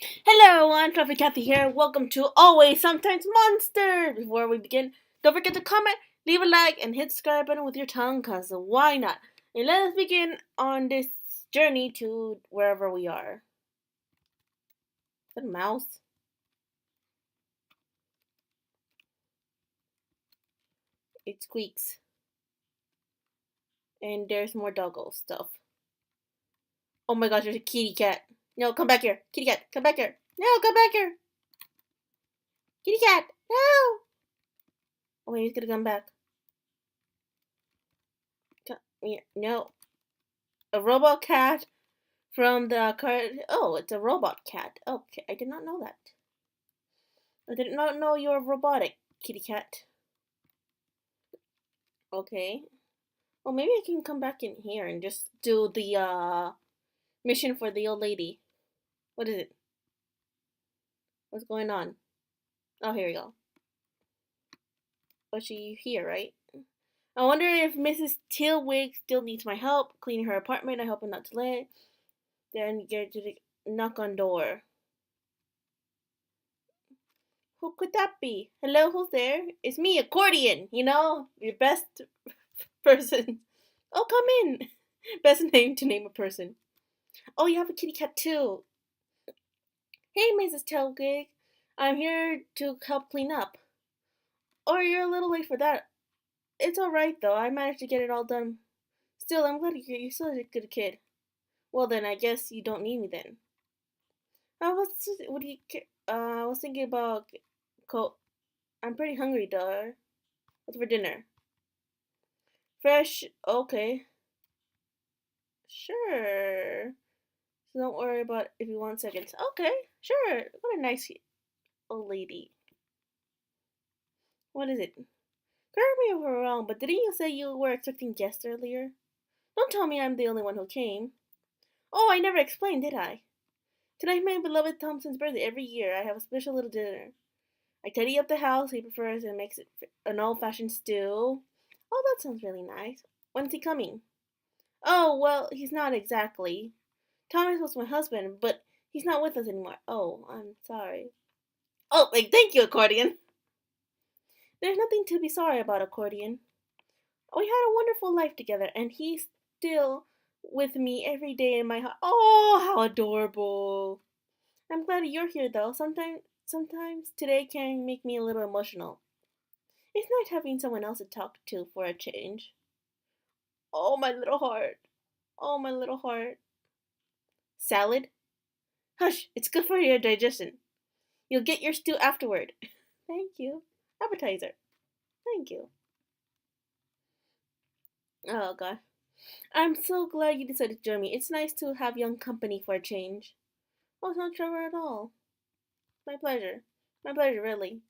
Hello, I'm Fluffy Cathy here. Welcome to Always Sometimes Monster. Before we begin, don't forget to comment, leave a like, and hit the subscribe button with your tongue, cause why not? And let us begin on this journey to wherever we are. Is that a mouse? It squeaks. And there's more doggo stuff. Oh my gosh, there's a kitty cat. No, come back here. Kitty cat, come back here. No, come back here. Kitty cat, no. Oh, wait, he's gonna come back. Come here. No. A robot cat from the card. Oh, it's a robot cat. Okay, I did not know that. I did not know you're robotic, kitty cat. Okay. Well, maybe I can come back in here and just do the mission for the old lady. What is it? What's going on? Oh, here we go. Was she here, right? I wonder if Mrs. Tilwig still needs my help cleaning her apartment. I hope I'm not too late. Then get to the knock on door. Who could that be? Hello, who's there? It's me, Accordion. Your best person. Oh, come in. Best name to name a person. Oh, you have a kitty cat too. Hey, Mrs. Tailgig. I'm here to help clean up. Oh, you're a little late for that. It's alright though. I managed to get it all done. Still, I'm glad you're still a good kid. Well, then I guess you don't need me then. What do you? I was thinking about. Co- I'm pretty hungry, though. What's for dinner? Fresh. Okay. Sure. So don't worry about if you want seconds. Okay. Sure. What a nice old lady. What is it? Correct me if I'm wrong, but didn't you say you were expecting guests earlier? Don't tell me I'm the only one who came. Oh, I never explained, did I? Tonight, my beloved Thompson's birthday. Every year, I have a special little dinner. I tidy up the house he prefers and makes it an old-fashioned stew. Oh, that sounds really nice. When's he coming? Oh, well, he's not exactly. Thomas was my husband, but he's not with us anymore. Oh, I'm sorry. Oh, thank you, Accordion. There's nothing to be sorry about, Accordion. We had a wonderful life together, and he's still with me every day in my heart. Oh, how adorable! I'm glad you're here, though. Sometimes today can make me a little emotional. It's nice having someone else to talk to for a change. Oh, my little heart. Oh, my little heart. Salad? Hush! It's good for your digestion. You'll get your stew afterward. Thank you. Appetizer. Thank you. Oh, God. I'm so glad you decided to join me. It's nice to have young company for a change. Oh, it's not Trevor at all. My pleasure. My pleasure, really.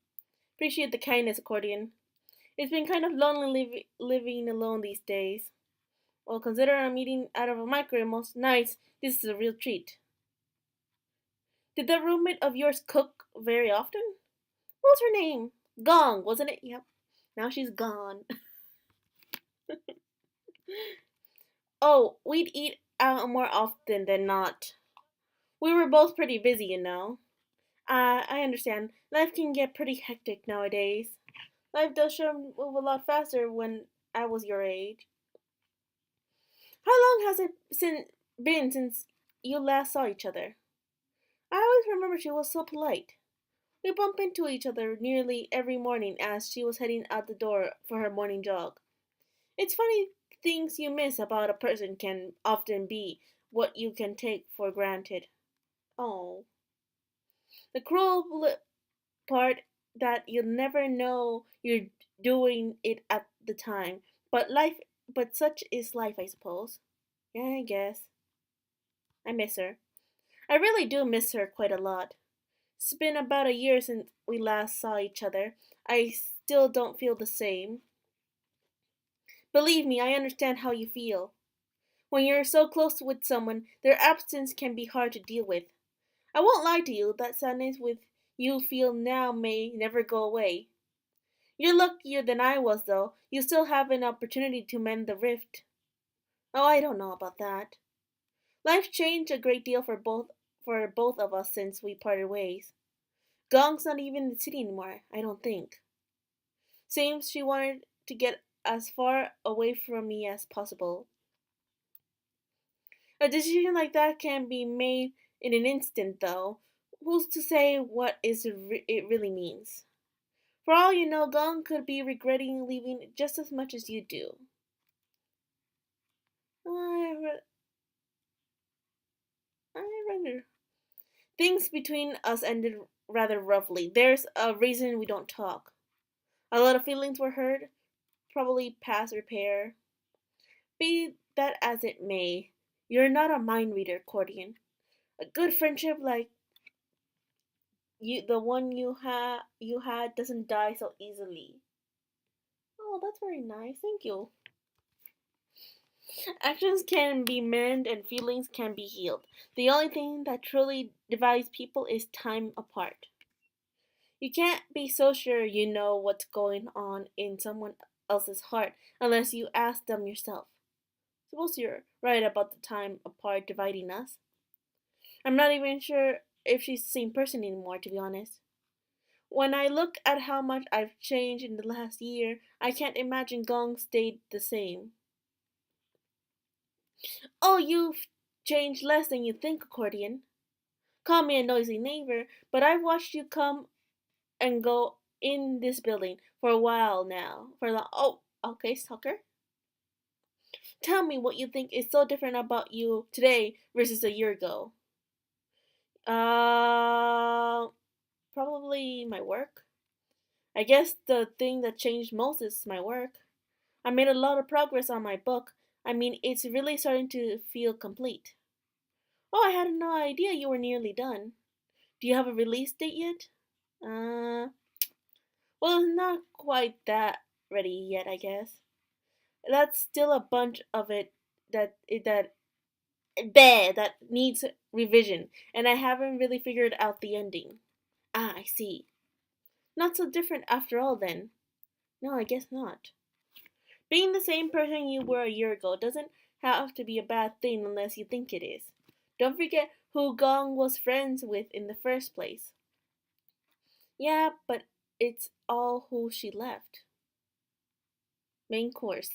Appreciate the kindness, Accordion. It's been kind of lonely living alone these days. Well, consider I'm eating out of a microwave most nights. This is a real treat. Did that roommate of yours cook very often? What was her name? Gong, wasn't it? Yep. Now she's gone. Oh, we'd eat out more often than not. We were both pretty busy, you know. I understand. Life can get pretty hectic nowadays. Life does sure move a lot faster when I was your age. How long has been since you last saw each other? I always remember she was so polite. We bump into each other nearly every morning as she was heading out the door for her morning jog. It's funny things you miss about a person can often be what you can take for granted. Oh, the part that you'll never know you're doing it at the time. But such is life, I suppose. Yeah, I guess. I miss her. I really do miss her quite a lot. It's been about a year since we last saw each other. I still don't feel the same. Believe me, I understand how you feel. When you're so close with someone, their absence can be hard to deal with. I won't lie to you, that sadness with you feel now may never go away. You're luckier than I was, though. You still have an opportunity to mend the rift. Oh, I don't know about that. Life changed a great deal for both of us since we parted ways. Gong's not even in the city anymore, I don't think. Seems she wanted to get as far away from me as possible. A decision like that can be made in an instant, though. Who's to say what it really means? For all you know, Gong could be regretting leaving just as much as you do. I, re- I wonder. Things between us ended rather roughly. There's a reason we don't talk. A lot of feelings were hurt, probably past repair. Be that as it may, you're not a mind reader, Cordian. A good friendship like the one you had, doesn't die so easily. Oh, that's very nice. Thank you. Actions can be mended and feelings can be healed. The only thing that truly divides people is time apart. You can't be so sure you know what's going on in someone else's heart unless you ask them yourself. Suppose you're right about the time apart dividing us. I'm not even sure if she's the same person anymore, to be honest. When I look at how much I've changed in the last year, I can't imagine Gong stayed the same. Oh, you've changed less than you think, Accordion. Call me a noisy neighbor, but I've watched you come and go in this building for a while now. Oh, okay, stalker. Tell me what you think is so different about you today versus a year ago. Uh, Probably my work. I guess the thing that changed most is my work. I made a lot of progress on my book. I mean, it's really starting to feel complete. Oh, I had no idea you were nearly done. Do you have a release date yet? Uh, well, not quite that ready yet, I guess. That's still a bunch of it that that needs revision, and I haven't really figured out the ending. Ah, I see. Not so different after all, then. No, I guess not. Being the same person you were a year ago doesn't have to be a bad thing unless you think it is. Don't forget who Gong was friends with in the first place. Yeah, but it's all who she left. Main course.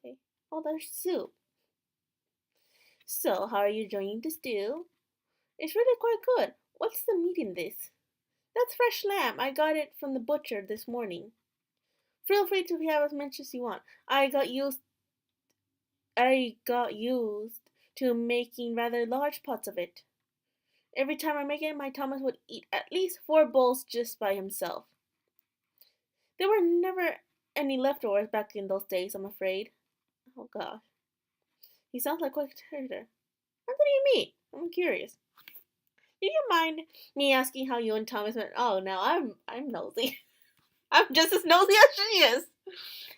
Okay. Oh, there's soup. So, how are you enjoying the stew? It's really quite good. What's the meat in this? That's fresh lamb. I got it from the butcher this morning. Feel free to have as much as you want. I got used to making rather large pots of it. Every time I make it, my Thomas would eat at least 4 bowls just by himself. There were never any leftovers back in those days, I'm afraid. Oh gosh. He sounds like quite a character. What do you mean? I'm curious. Do you mind me asking how you and Thomas met? Oh no, I'm nosy. I'm just as nosy as she is.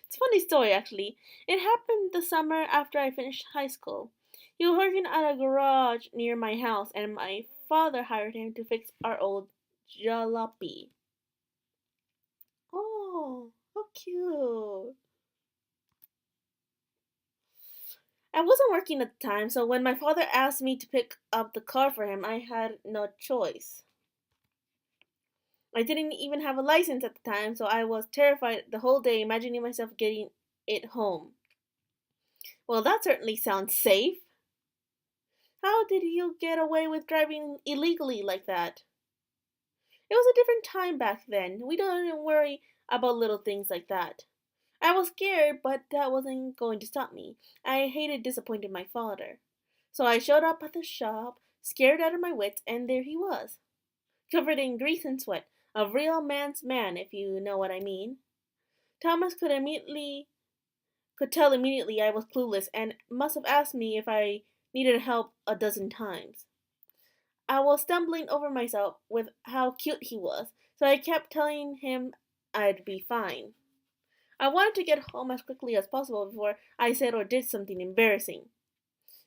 It's a funny story actually. It happened the summer after I finished high school. He was working at a garage near my house and my father hired him to fix our old jalopy. Oh, how cute. I wasn't working at the time, so when my father asked me to pick up the car for him, I had no choice. I didn't even have a license at the time, so I was terrified the whole day imagining myself getting it home. Well, that certainly sounds safe. How did you get away with driving illegally like that? It was a different time back then. We didn't worry about little things like that. I was scared, but that wasn't going to stop me. I hated disappointing my father. So I showed up at the shop, scared out of my wits, and there he was, covered in grease and sweat. A real man's man, if you know what I mean. Thomas could tell immediately I was clueless and must have asked me if I needed help a dozen times. I was stumbling over myself with how cute he was, so I kept telling him I'd be fine. I wanted to get home as quickly as possible before I said or did something embarrassing.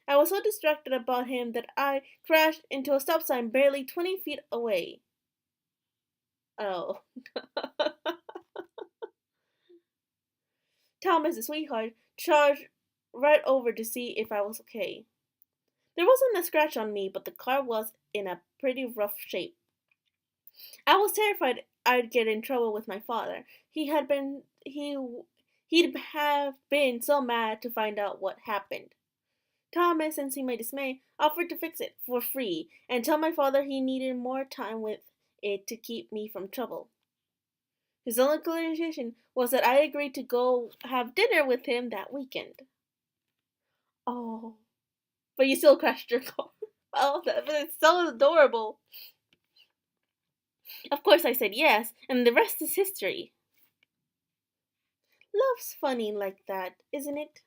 I was so distracted about him that I crashed into a stop sign barely 20 feet away. Oh. Thomas, the sweetheart, charged right over to see if I was okay. There wasn't a scratch on me, but the car was in a pretty rough shape. I was terrified I'd get in trouble with my father. He'd have been so mad to find out what happened. Thomas, sensing my dismay, offered to fix it for free and tell my father he needed more time with it to keep me from trouble. His only condition was that I agreed to go have dinner with him that weekend. Oh, but you still crashed your car. Oh, that's so adorable. Of course, I said yes, and the rest is history. Love's funny like that, isn't it?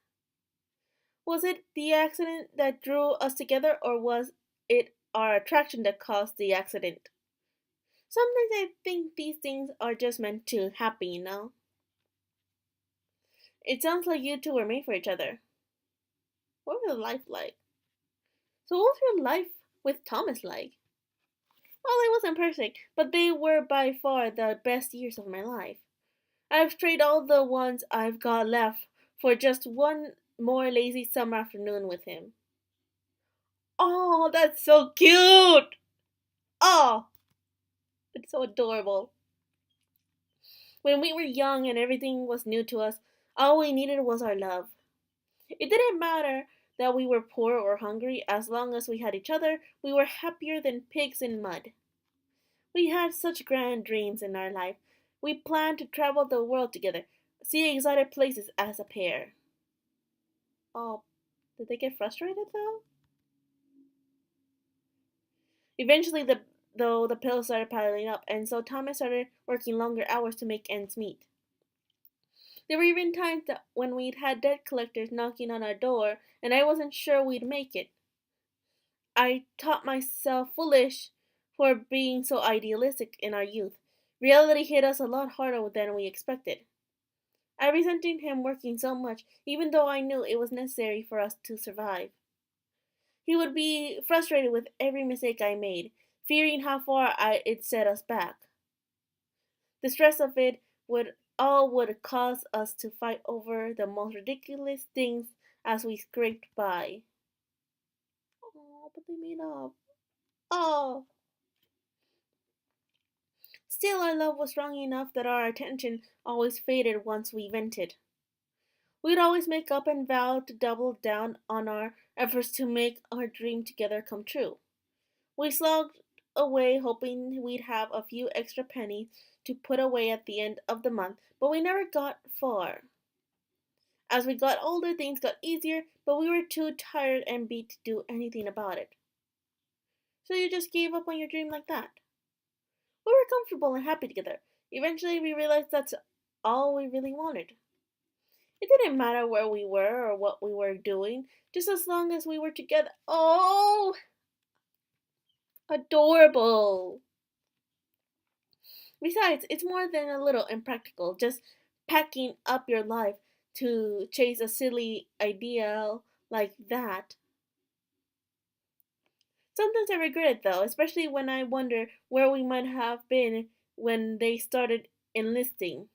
Was it the accident that drew us together, or was it our attraction that caused the accident? Sometimes I think these things are just meant to happen, you know? It sounds like you two were made for each other. What was your life like? So, what was your life with Thomas like? Well, it wasn't perfect, but they were by far the best years of my life. I've traded all the ones I've got left for just one more lazy summer afternoon with him. Oh, that's so cute! Oh, it's so adorable. When we were young and everything was new to us, all we needed was our love. It didn't matter that we were poor or hungry, as long as we had each other, we were happier than pigs in mud. We had such grand dreams in our life. We planned to travel the world together, see exotic places as a pair. Oh, did they get frustrated though? Eventually, though the pills started piling up, and so Thomas started working longer hours to make ends meet. There were even times that when we'd had debt collectors knocking on our door, and I wasn't sure we'd make it. I taught myself foolish for being so idealistic in our youth. Reality hit us a lot harder than we expected. I resented him working so much, even though I knew it was necessary for us to survive. He would be frustrated with every mistake I made, fearing how far it set us back. The stress of it would cause us to fight over the most ridiculous things as we scraped by. Oh, but they made up. Oh. Still, our love was strong enough that our attention always faded once we vented. We'd always make up and vow to double down on our efforts to make our dream together come true. We slogged away hoping we'd have a few extra pennies to put away at the end of the month, but we never got far. As we got older, things got easier, but we were too tired and beat to do anything about it. So you just gave up on your dream like that. We were comfortable and happy together. Eventually, we realized that's all we really wanted. It didn't matter where we were or what we were doing, just as long as we were together. Oh, adorable! Besides, it's more than a little impractical, just packing up your life to chase a silly ideal like that. Sometimes I regret it though, especially when I wonder where we might have been when they started enlisting.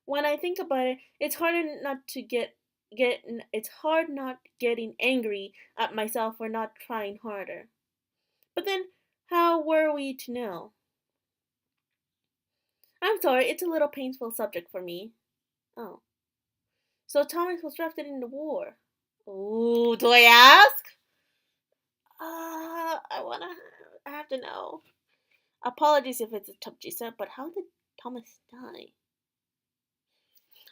When I think about it, it's harder not to get it's hard not getting angry at myself for not trying harder. But then how were we to know? I'm sorry, it's a little painful subject for me. Oh. So Thomas was drafted in the war. Ooh, do I ask? I have to know. Apologies if it's a touchy subject, but how did Thomas die?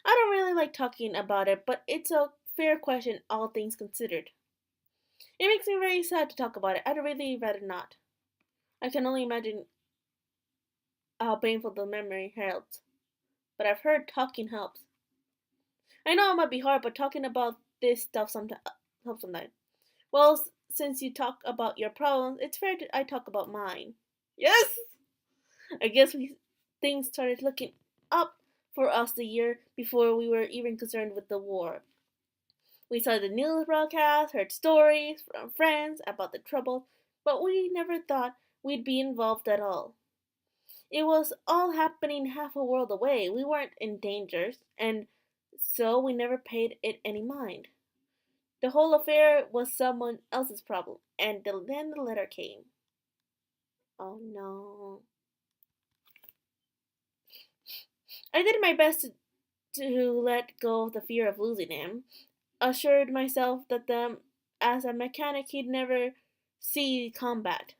I don't really like talking about it, but it's a fair question, all things considered. It makes me very sad to talk about it. I'd really rather not. I can only imagine how painful the memory helps, but I've heard talking helps. I know it might be hard, but talking about this stuff sometimes helps sometimes. Well, since you talk about your problems, it's fair that I talk about mine. Yes! I guess things started looking up for us the year before we were even concerned with the war. We saw the news broadcast, heard stories from friends about the trouble, but we never thought we'd be involved at all. It was all happening half a world away. We weren't in danger, and so we never paid it any mind. The whole affair was someone else's problem, and then the letter came. Oh no. I did my best to let go of the fear of losing him, assured myself that as a mechanic he'd never see combat.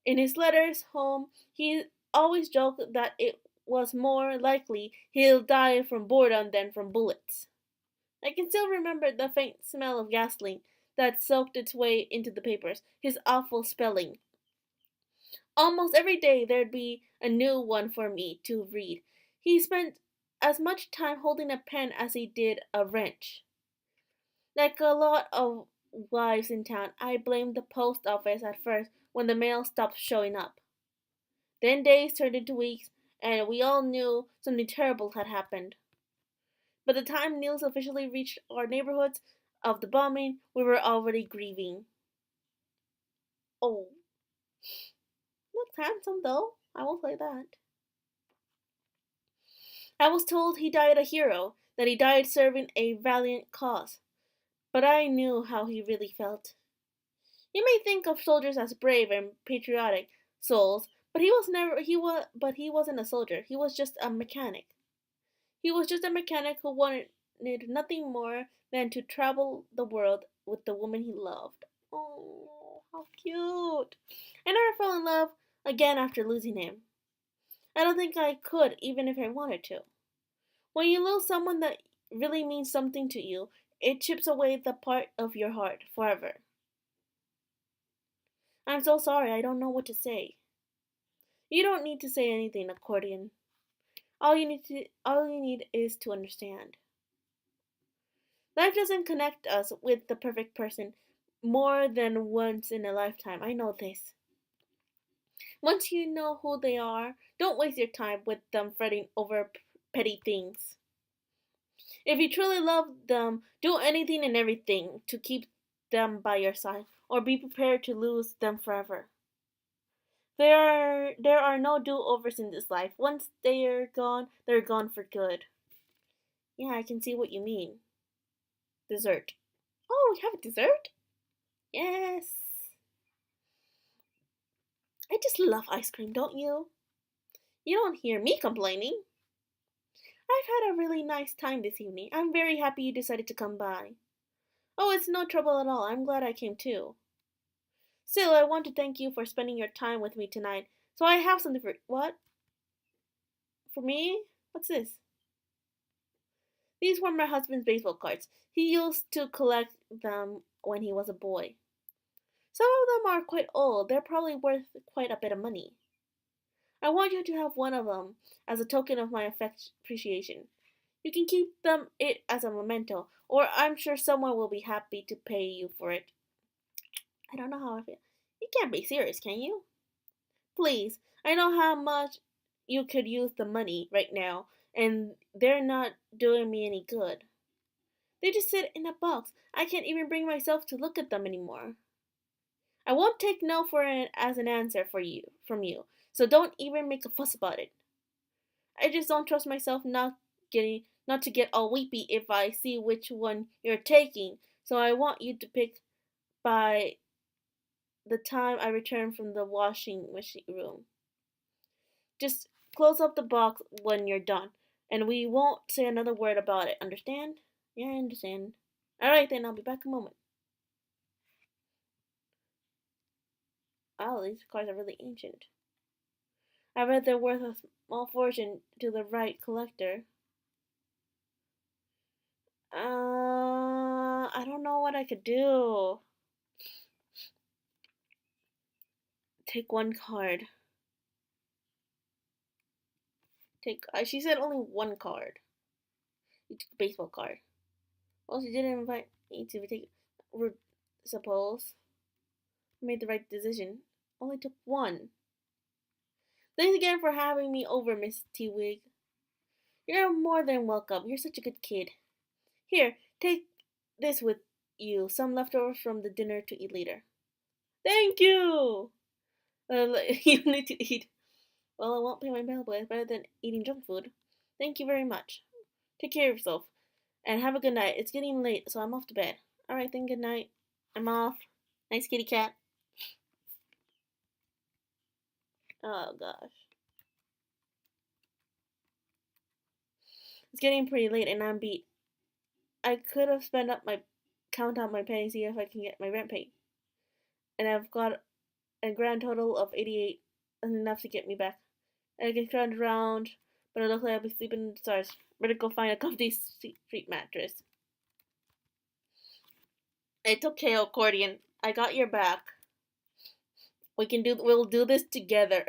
In his letters home, he always joked that it was more likely he'll die from boredom than from bullets. I can still remember the faint smell of gasoline that soaked its way into the papers, his awful spelling. Almost every day there'd be a new one for me to read. He spent as much time holding a pen as he did a wrench. Like a lot of wives in town, I blamed the post office at first when the mail stopped showing up. Then days turned into weeks, and we all knew something terrible had happened. By the time news officially reached our neighborhoods of the bombing, we were already grieving. Oh, looks handsome though, I will say that. I was told he died a hero, that he died serving a valiant cause, but I knew how he really felt. You may think of soldiers as brave and patriotic souls, but he wasn't a soldier. He was just a mechanic. He was just a mechanic who wanted nothing more than to travel the world with the woman he loved. Oh, how cute. I never fell in love again after losing him. I don't think I could, even if I wanted to. When you lose someone that really means something to you, it chips away the part of your heart forever. I'm so sorry, I don't know what to say. You don't need to say anything, accordion. All you need is to understand. Life doesn't connect us with the perfect person more than once in a lifetime. I know this. Once you know who they are, don't waste your time with them fretting over petty things. If you truly love them, do anything and everything to keep them by your side, or be prepared to lose them forever. There are no do-overs in this life. Once they're gone for good. Yeah, I can see what you mean. Dessert. Oh, we have a dessert? Yes. I just love ice cream, don't you? You don't hear me complaining. I've had a really nice time this evening. I'm very happy you decided to come by. Oh, it's no trouble at all. I'm glad I came too. Still, I want to thank you for spending your time with me tonight. So I have something for what? For me? What's this? These were my husband's baseball cards. He used to collect them when he was a boy. Some of them are quite old. They're probably worth quite a bit of money. I want you to have one of them as a token of my appreciation. You can keep it as a memento, or I'm sure someone will be happy to pay you for it. I don't know how I feel. You can't be serious, can you? Please, I know how much you could use the money right now, and they're not doing me any good. They just sit in a box. I can't even bring myself to look at them anymore. I won't take no for it as an answer from you, so don't even make a fuss about it. I just don't trust myself not to get all weepy if I see which one you're taking, so I want you to pick by the time I return from the washing machine room. Just close up the box when you're done, and we won't say another word about it, understand? Yeah, I understand. Alright then, I'll be back in a moment. Oh, these cards are really ancient. I read they're worth a small fortune to the right collector. I don't know what I could do. Take one card. She said only one card. You took a baseball card. Well, she didn't invite me to take. We're suppose made the right decision. Only took one. Thanks again for having me over, Miss T-Wig. You're more than welcome. You're such a good kid. Here, take this with you. Some leftovers from the dinner to eat later. Thank you. You need to eat. Well, I won't pay my bill, but it's better than eating junk food. Thank you very much. Take care of yourself, and have a good night. It's getting late, so I'm off to bed. Alright, then good night. I'm off. Nice kitty cat. Oh gosh. It's getting pretty late and I'm beat. I could have spent up my count out my pennies, see if I can get my rent paid. And I've got a grand total of 88, enough to get me back. I get turned around, but it looks like I'll be sleeping in the stars. Better go find a comfy street mattress. It's okay, accordion. I got your back. We'll do this together.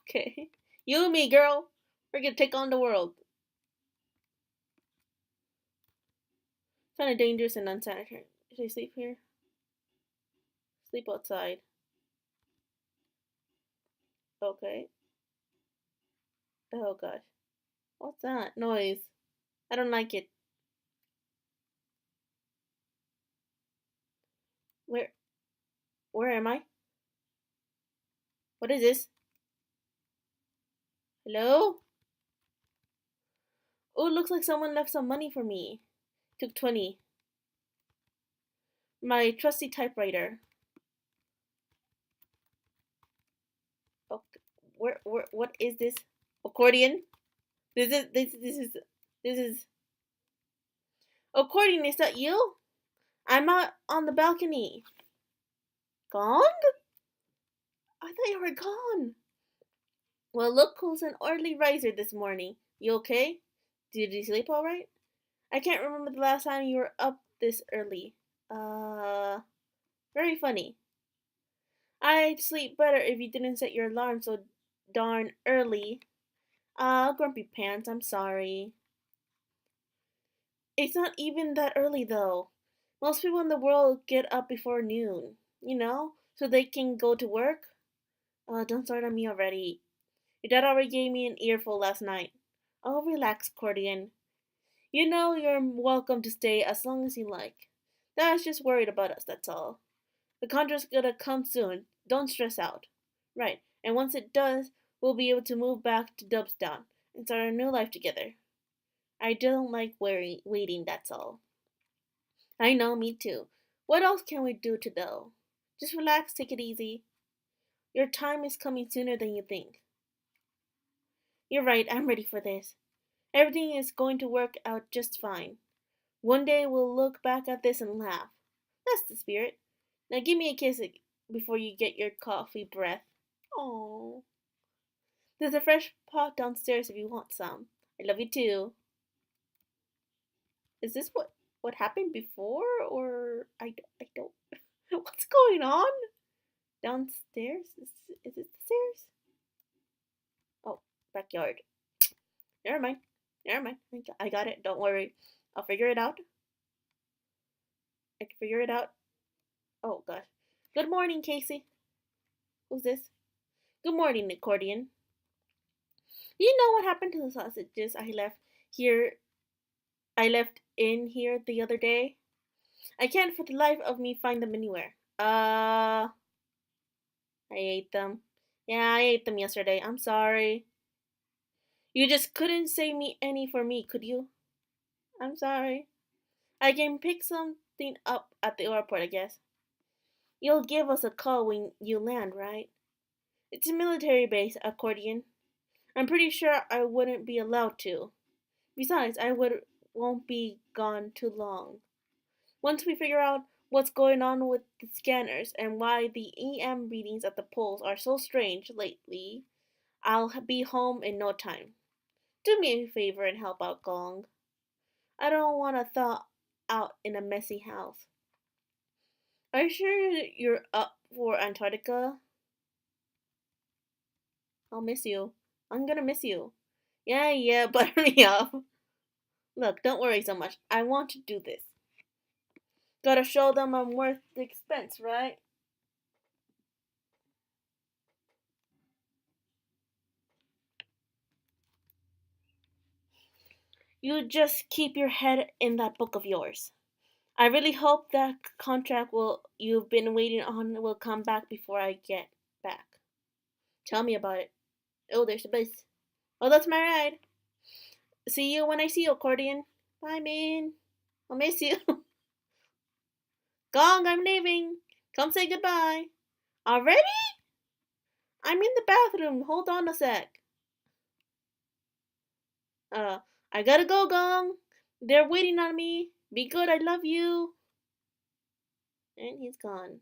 Okay. You and me, girl. We're gonna take on the world. It's kinda dangerous and unsanitary. Should I sleep here? Sleep outside. Okay. Oh gosh. What's that noise? I don't like it. Where where am I? What is this? Hello? Oh, it looks like someone left some money for me. Took 20. My trusty typewriter. Okay. What is this? Accordion? This is accordion, is that you? I'm out on the balcony. Gong? I thought you were gone. Well, look who's an early riser this morning. You okay? Did you sleep all right? I can't remember the last time you were up this early. Uh, Very funny. I'd sleep better if you didn't set your alarm so darn early. Grumpy Pants, I'm sorry. It's not even that early though. Most people in the world get up before noon, so they can go to work. Don't start on me already. Your dad already gave me an earful last night. Oh, relax, Cordian. You know you're welcome to stay as long as you like. Dad's just worried about us, that's all. The contract's gonna come soon. Don't stress out. Right, and once it does, we'll be able to move back to Dubstown and start a new life together. I don't like waiting, that's all. I know, me too. What else can we do to though? Just relax, take it easy. Your time is coming sooner than you think. You're right, I'm ready for this. Everything is going to work out just fine. One day we'll look back at this and laugh. That's the spirit. Now give me a kiss before you get your coffee breath. Oh. There's a fresh pot downstairs if you want some. I love you too. Is this what happened before or I don't what's going on? Downstairs? Is it the stairs? Oh, backyard. Never mind. Never mind. I got it. Don't worry. I'll figure it out. I can figure it out. Oh gosh. Good morning, Casey. Who's this? Good morning, accordion. You know what happened to the sausages here I left in here the other day? I can't for the life of me find them anywhere. I ate them. Yeah, I ate them yesterday. I'm sorry. You just couldn't save me any for me, could you? I'm sorry. I can pick something up at the airport, I guess. You'll give us a call when you land, right? It's a military base, accordion. I'm pretty sure I wouldn't be allowed to. Besides, won't be gone too long. Once we figure out what's going on with the scanners and why the EM readings at the polls are so strange lately, I'll be home in no time. Do me a favor and help out, Gong. I don't want to thaw out in a messy house. Are you sure you're up for Antarctica? I'll miss you. I'm gonna miss you. Yeah, butter me up. Look, don't worry so much. I want to do this. Gotta show them I'm worth the expense, right? You just keep your head in that book of yours. I really hope that contract will you've been waiting on will come back before I get back. Tell me about it. Oh, there's the bus. Oh, that's my ride. See you when I see you, accordion. Bye, man. I'll miss you. Gong, I'm leaving. Come say goodbye. Already? I'm in the bathroom. Hold on a sec. Uh, I gotta go, Gong. They're waiting on me. Be good, I love you. And he's gone.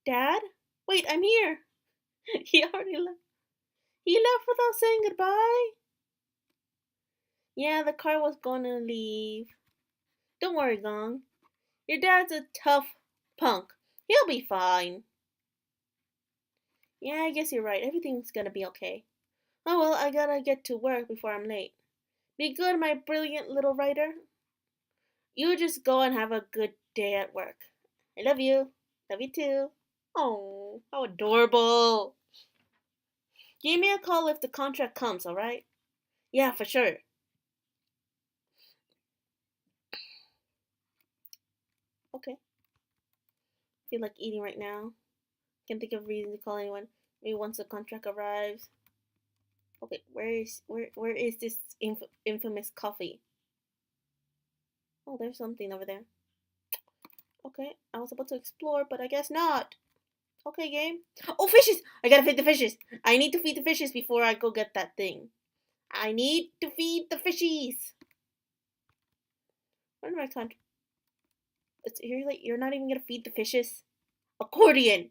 Dad? Wait, I'm here. He already left. He left without saying goodbye? Yeah, the car was gonna leave. Don't worry, Gong. Your dad's a tough punk. He'll be fine. Yeah, I guess you're right. Everything's gonna be okay. Oh well, I gotta get to work before I'm late. Be good, my brilliant little writer. You just go and have a good day at work. I love you. Love you too. Oh, how adorable. Give me a call if the contract comes, alright? Yeah, for sure. Okay. Feel like eating right now. Can't think of a reason to call anyone. Maybe once the contract arrives. Okay, where is this infamous coffee? Oh, there's something over there. Okay, I was about to explore, but I guess not. Okay, game. Oh, fishes! I gotta feed the fishes. I need to feed the fishes before I go get that thing. I need to feed the fishies. What am I con? You're not even gonna feed the fishes. Accordion.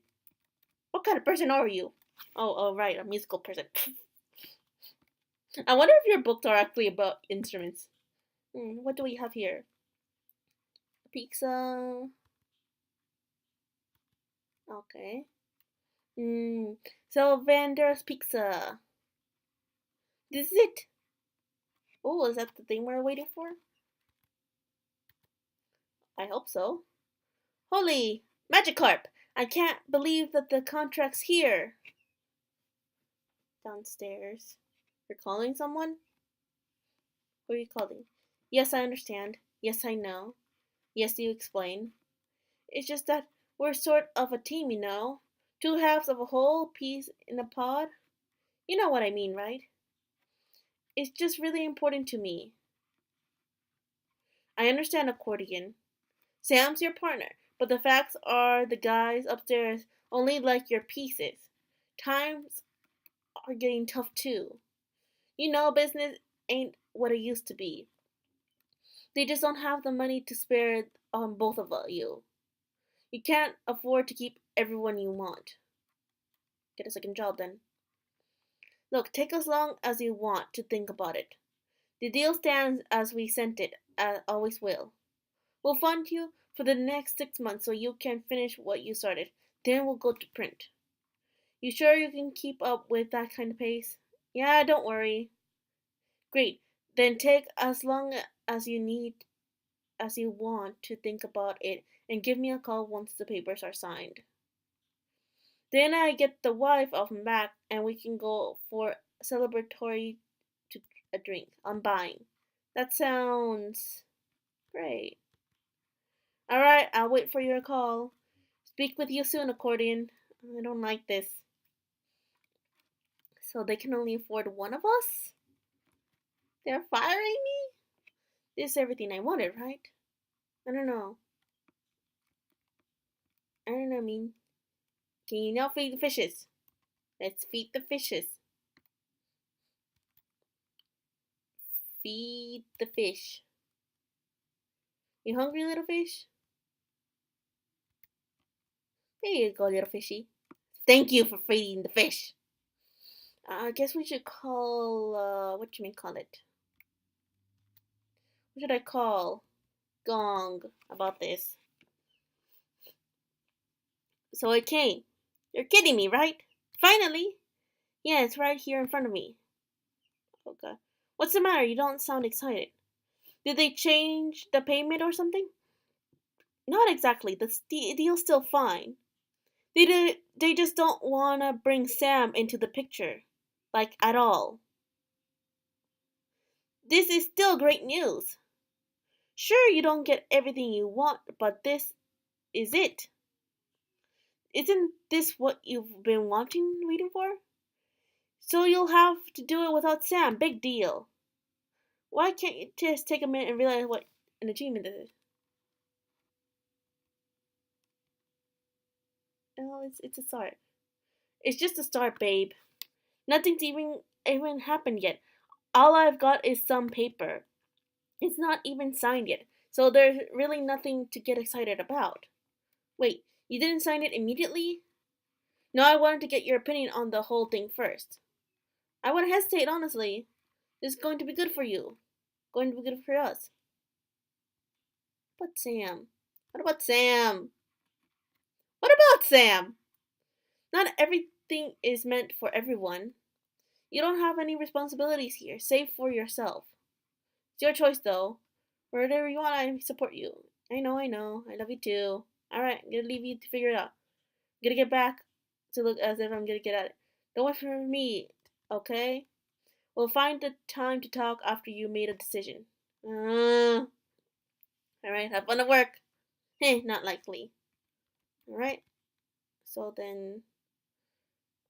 What kind of person are you? Oh, right, a musical person. I wonder if your books are actually about instruments. What do we have here? Pizza. Okay. Sylvander's Pizza. This is it. Oh, is that the thing we're waiting for? I hope so. Holy Magikarp! I can't believe that the contract's here. Downstairs. You're calling someone? Who are you calling? Yes, I understand. Yes, I know. Yes, you explain. It's just that we're sort of a team, you know? Two halves of a whole piece in a pod. You know what I mean, right? It's just really important to me. I understand accordion. Sam's your partner, but the facts are the guys upstairs only like your pieces. Times are getting tough too. You know, business ain't what it used to be. They just don't have the money to spare on both of you. You can't afford to keep everyone you want. Get a second job then. Look, take as long as you want to think about it. The deal stands as we sent it, as always will. We'll fund you for the next 6 months so you can finish what you started. Then we'll go to print. You sure you can keep up with that kind of pace? Yeah, don't worry. Great. Then take as long as you need as you want to think about it and give me a call once the papers are signed. Then I get the wife off my back and we can go for celebratory to a drink. I'm buying. That sounds great. Alright, I'll wait for your call. Speak with you soon, accordion. I don't like this. So they can only afford one of us? They're firing me? This is everything I wanted, right? I don't know. I mean, can you now feed the fishes? Let's feed the fishes. Feed the fish. You hungry, little fish? Here you go, little fishy. Thank you for feeding the fish. I guess we should call, what you mean call it? What should I call Gong about this? So it came. You're kidding me, right? Finally? Yeah, it's right here in front of me. Okay. What's the matter? You don't sound excited. Did they change the payment or something? Not exactly. The deal's still fine. They just don't want to bring Sam into the picture. Like, at all. This is still great news. Sure, you don't get everything you want, but this is it. Isn't this what you've been waiting for? So you'll have to do it without Sam. Big deal. Why can't you just take a minute and realize what an achievement this is? Oh, it's a start. It's just a start, babe. Nothing's even happened yet. All I've got is some paper. It's not even signed yet, so there's really nothing to get excited about. Wait, you didn't sign it immediately? No, I wanted to get your opinion on the whole thing first. I wouldn't hesitate, honestly. This is going to be good for you. Going to be good for us. But Sam. What about Sam? What about Sam? Not everything is meant for everyone. You don't have any responsibilities here, save for yourself. It's your choice, though. Whatever you want, I support you. I know. I love you too. Alright, I'm gonna leave you to figure it out. I'm gonna get back to look as if I'm gonna get at it. Don't wait for me, okay? We'll find the time to talk after you made a decision. Alright, have fun at work. Hey, not likely. Alright, so then,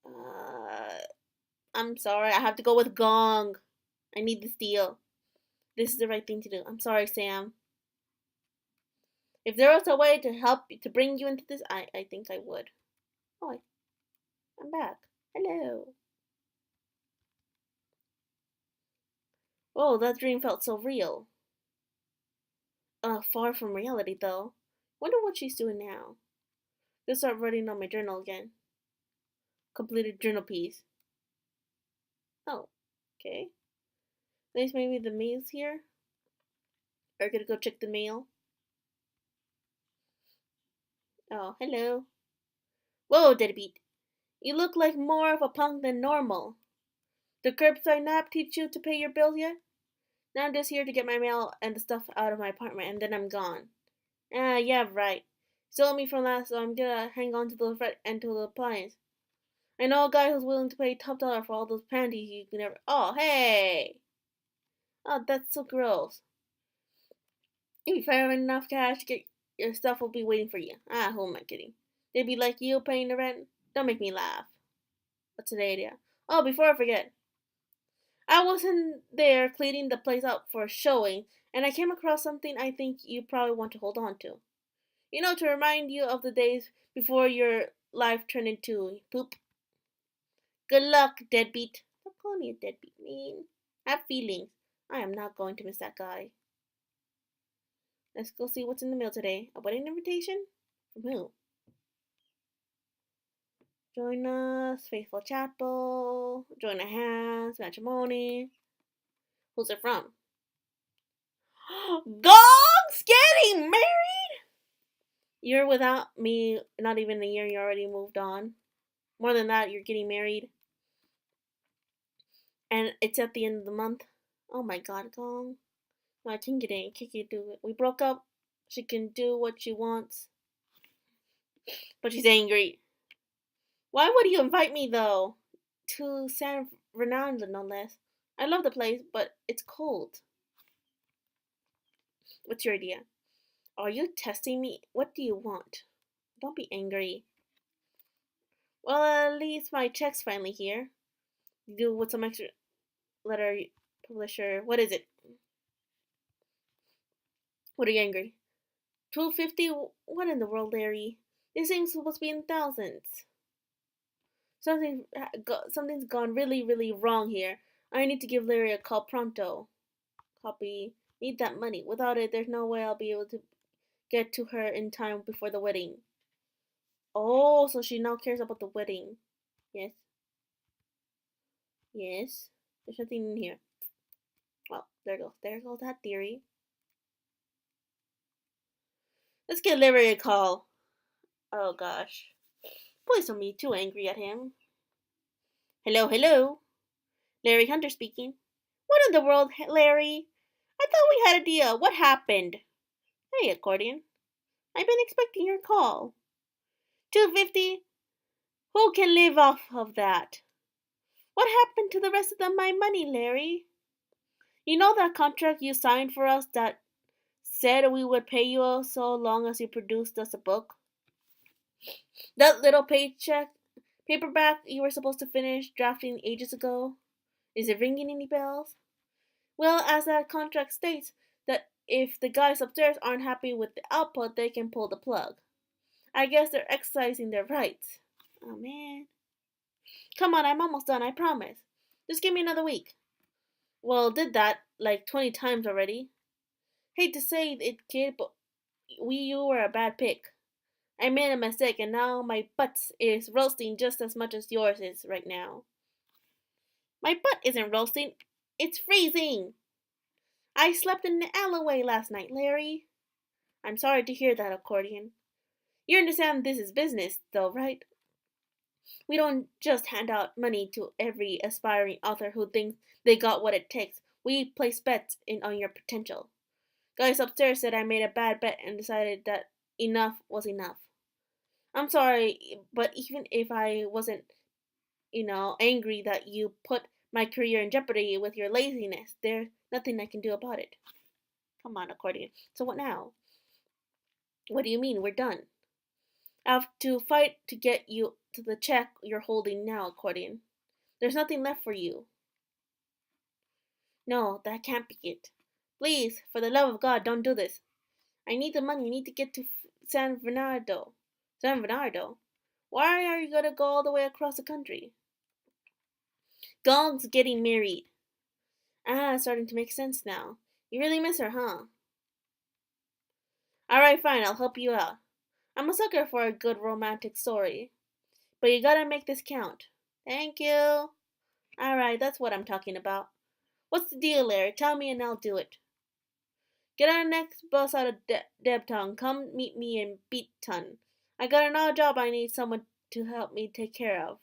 uh, I'm sorry, I have to go with Gong. I need this deal. This is the right thing to do. I'm sorry, Sam. If there was a way to help to bring you into this, I think I would. Oh, I'm back. Hello. Oh, that dream felt so real. Far from reality though. Wonder what she's doing now. Just start writing on my journal again. Completed journal piece. Oh, okay. At least maybe the mail's here. Or gonna go check the mail. Oh, hello. Whoa, deadbeat. You look like more of a punk than normal. The curbside nap teach you to pay your bills yet? Now I'm just here to get my mail and the stuff out of my apartment and then I'm gone. Ah, yeah, right. Stole me from last, so I'm gonna hang on to the thread and to the appliance. I know a guy who's willing to pay top dollar for all those panties you can never. Oh, hey! Oh, that's so gross. If I have enough cash to get your stuff, will be waiting for you. Ah, who am I kidding? They'd be like you paying the rent. Don't make me laugh. What's the idea? Oh, before I forget, I wasn't there cleaning the place up for a showing, and I came across something I think you probably want to hold on to. You know, to remind you of the days before your life turned into poop. Good luck, deadbeat. Don't call me a deadbeat, man. Have feelings. I am not going to miss that guy. Let's go see what's in the mail today. A wedding invitation? From who? Join us, Faithful Chapel. Join our hands, matrimony. Who's it from? Gong's getting married! You're without me not even a year, you already moved on. More than that, you're getting married. And it's at the end of the month. Oh my god, Gong. I think it ain't. Kiki do it. We broke up. She can do what she wants. But she's angry. Why would you invite me though? To San Fernando, no less. I love the place, but it's cold. What's your idea? Are you testing me? What do you want? Don't be angry. Well, at least my check's finally here. Do with some extra letter publisher. What is it? What are you angry? 250? What in the world, Larry? This thing's supposed to be in thousands. Something's gone really, really wrong here. I need to give Larry a call pronto. Copy. Need that money. Without it, there's no way I'll be able to get to her in time before the wedding. Oh, so she now cares about the wedding. Yes. Yes. There's nothing in here. Well, there goes. There goes that theory. Let's give Larry a call. Oh gosh. Please don't be too angry at him. Hello, hello. Larry Hunter speaking. What in the world, Larry? I thought we had a deal. What happened? Hey, accordion. I've been expecting your call. 250? Who can live off of that? What happened to the rest of my money, Larry? You know that contract you signed for us that said we would pay you so long as you produced us a book? That little paycheck paperback you were supposed to finish drafting ages ago? Is it ringing any bells? Well, as that contract states, that if the guys upstairs aren't happy with the output, they can pull the plug. I guess they're exercising their rights. Oh man. Come on, I'm almost done, I promise. Just give me another week. Well, did that like 20 times already. Hate to say it, kid, but you were a bad pick. I made a mistake and now my butt is roasting just as much as yours is right now. My butt isn't roasting, it's freezing. I slept in the alleyway last night, Larry. I'm sorry to hear that, Accordion. You understand this is business, though, right? We don't just hand out money to every aspiring author who thinks they got what it takes. We place bets on your potential. Guys upstairs said I made a bad bet and decided that enough was enough. I'm sorry, but even if I wasn't, angry that you put my career in jeopardy with your laziness, there's nothing I can do about it. Come on, Accordion. So what now? What do you mean? We're done. I have to fight to get you to the check you're holding now, Accordion. There's nothing left for you. No, that can't be it. Please, for the love of God, don't do this. I need the money. I need to get to San Bernardo. San Bernardo? Why are you gonna go all the way across the country? Gong's getting married. Ah, it's starting to make sense now. You really miss her, huh? Alright, fine, I'll help you out. I'm a sucker for a good romantic story. But you gotta make this count. Thank you. Alright, that's what I'm talking about. What's the deal, Larry? Tell me and I'll do it. Get on the next bus out of Debtown. Come meet me in Beaton. I got another job I need someone to help me take care of.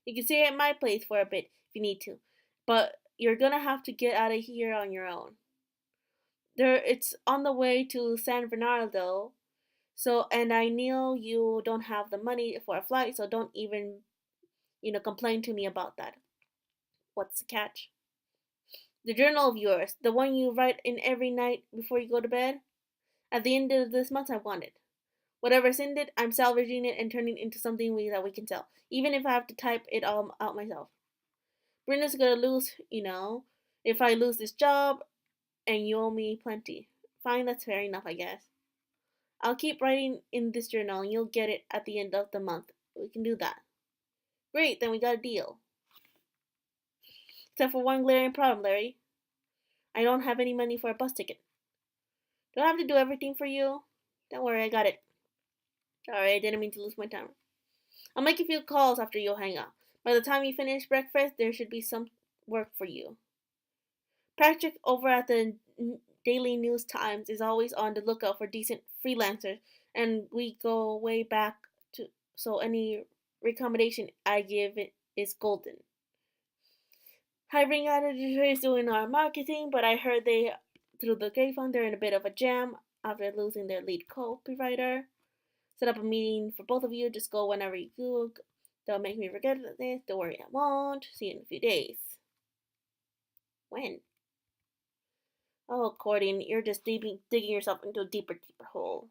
You can stay at my place for a bit if you need to, but you're gonna have to get out of here on your own. It's on the way to San Bernardo, so and I know you don't have the money for a flight, so don't even, complain to me about that. What's the catch? The journal of yours, the one you write in every night before you go to bed? At the end of this month, I want it. Whatever's in it, I'm salvaging it and turning it into something that we can sell, even if I have to type it all out myself. Brenda's gonna lose, if I lose this job, and you owe me plenty. Fine, that's fair enough, I guess. I'll keep writing in this journal, and you'll get it at the end of the month. We can do that. Great, then we got a deal. Except for one glaring problem, Larry. I don't have any money for a bus ticket. Do I have to do everything for you? Don't worry, I got it. Sorry, I didn't mean to lose my time. I'll make a few calls after you hang up. By the time you finish breakfast, there should be some work for you. Patrick over at the Daily News Times is always on the lookout for decent freelancers, and we go way back to so any recommendation I give it is golden. Hiring Editor is doing our marketing, but I heard they through the grapevine they're in a bit of a jam after losing their lead co-provider. Set up a meeting for both of you. Just go whenever you go. Don't make me forget this. Don't worry, I won't. See you in a few days. When? Oh, Accordion, you're just digging yourself into a deeper hole.